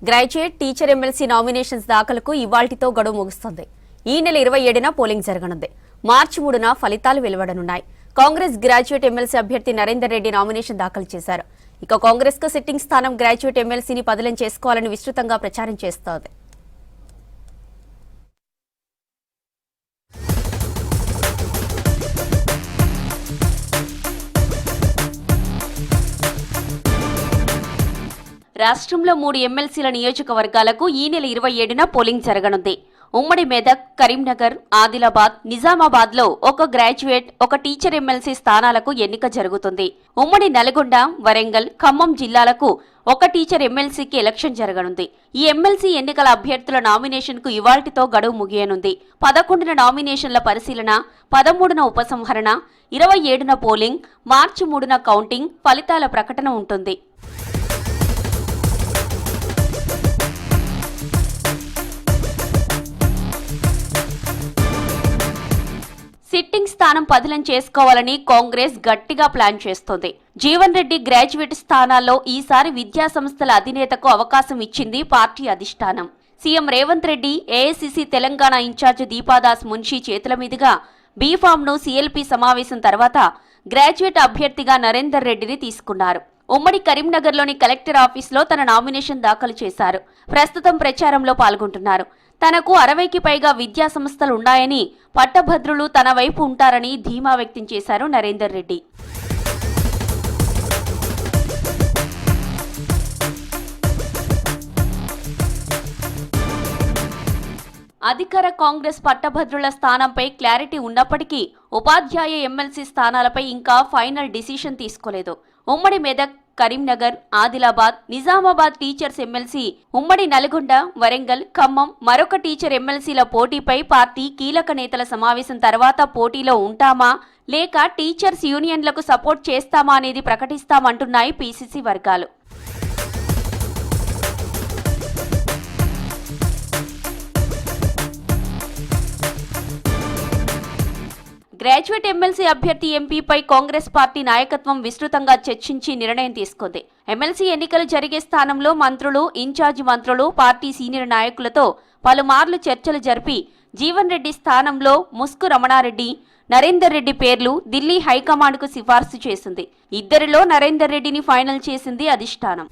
Graduate teacher MLC nominations దాఖలకు ఇవాల్టితో గడువు ముగుస్తుంది. ఈ నెల 27న పోలింగ్ జరగనుంది. మార్చి 3న ఫలితాలు వెలువడనున్నాయి. కాంగ్రెస్ గ్రాడ్యుయేట్ ఎమ్మెల్సీ అభ్యర్థి నరేందర్ రెడ్డి నామినేషన్ దాఖలు చేశారు. ఇక కాంగ్రెస్ కు సిట్టింగ్ స్థానం గ్రాడ్యుయేట్ ఎమ్మెల్సీని బదిలీ చేసుకోవాలని విస్తృతంగా ప్రచారం చేస్తోంది. రాష్ట్రంలో 3 ఎమ్మెల్సీల నియోజకవర్గాలకు ఈ నెల 27న పోలింగ్ జరగనుంది. ఉమ్మడి మెదక్, కరీంనగర్, ఆదిలాబాద్, నిజామాబాద్ లో ఒక గ్రాడ్యుయేట్, ఒక టీచర్ ఎమ్మెల్సీ స్థానాలకు ఎన్నిక జరుగుతుంది. ఉమ్మడి నల్గొండ, వరంగల్, ఖమ్మం జిల్లాలకు ఒక టీచర్ ఎమ్మెల్సీకి ఎలక్షన్ జరగనుంది. ఈ ఎమ్మెల్సీ ఎన్నికల అభ్యర్థుల నామినేషన్ కు ఇవాల్టితో గడువు ముగియనుంది. 11న నామినేషన్ల పరిశీలన, 13న ఉపసంహరణ, 27న పోలింగ్, మార్చి 3న కౌంటింగ్, ఫలితాల ప్రకటన ఉంటుంది. సిట్టింగ్ స్థానం బదిలీ చేసుకోవాలని కాంగ్రెస్ గట్టిగా ప్లాన్ చేస్తోంది. జీవన్ రెడ్డి గ్రాడ్యుయేట్ స్థానాల్లో ఈసారి విద్యా సంస్థల అధినేతకు అవకాశం ఇచ్చింది పార్టీ అధిష్టానం. CM Revanth Reddy, AICC Telangana incharge Deepa Das Munshi చేతుల మీదుగా బీఫామ్ను సీఎల్పీ సమావేశం తర్వాత గ్రాడ్యుయేట్ అభ్యర్థిగా నరేందర్ రెడ్డిని తీసుకున్నారు. ఉమ్మడి కరీంనగర్లోని కలెక్టర్ ఆఫీసులో తన నామినేషన్ దాఖలు చేశారు. ప్రస్తుతం ప్రచారంలో పాల్గొంటున్నారు. తనకు 60కి పైగా విద్యా సంస్థలు ఉన్నాయని, పట్టభద్రులు తన వైపు ఉంటారని ధీమా వ్యక్తం చేశారు నరేందర్ రెడ్డి. అధికార కాంగ్రెస్ పట్టభద్రుల స్థానంపై క్లారిటీ ఉన్నప్పటికీ ఉపాధ్యాయ ఎమ్మెల్సీ స్థానాలపై ఇంకా ఫైనల్ డిసిషన్ తీసుకోలేదు. ఉమ్మడి మెదక్, కరీంనగర్, ఆదిలాబాద్, నిజామాబాద్ టీచర్స్ ఎమ్మెల్సీ, ఉమ్మడి నల్గొండ, వరంగల్, ఖమ్మం మరొక టీచర్ ఎమ్మెల్సీల పోటీపై పార్టీ కీలక నేతల సమావేశం తర్వాత పోటీలో ఉంటామా లేక టీచర్స్ యూనియన్లకు సపోర్ట్ చేస్తామా అనేది ప్రకటిస్తామంటున్నాయి పీసీసీ వర్గాలు. గ్రాడ్యుయేట్ ఎమ్మెల్సీ అభ్యర్థి ఎంపీపై కాంగ్రెస్ పార్టీ నాయకత్వం విస్తృతంగా చర్చించి నిర్ణయం తీసుకుంది. ఎమ్మెల్సీ ఎన్నికలు జరిగే స్థానంలో మంత్రులు, ఇన్ఛార్జి మంత్రులు, పార్టీ సీనియర్ నాయకులతో పలుమార్లు చర్చలు జరిపి జీవన్ రెడ్డి స్థానంలో ముస్కు రమణారెడ్డి, నరేందర్ రెడ్డి పేర్లు ఢిల్లీ హైకమాండ్కు సిఫార్సు చేసింది. ఇద్దరిలో నరేందర్ రెడ్డిని ఫైనల్ చేసింది అధిష్టానం.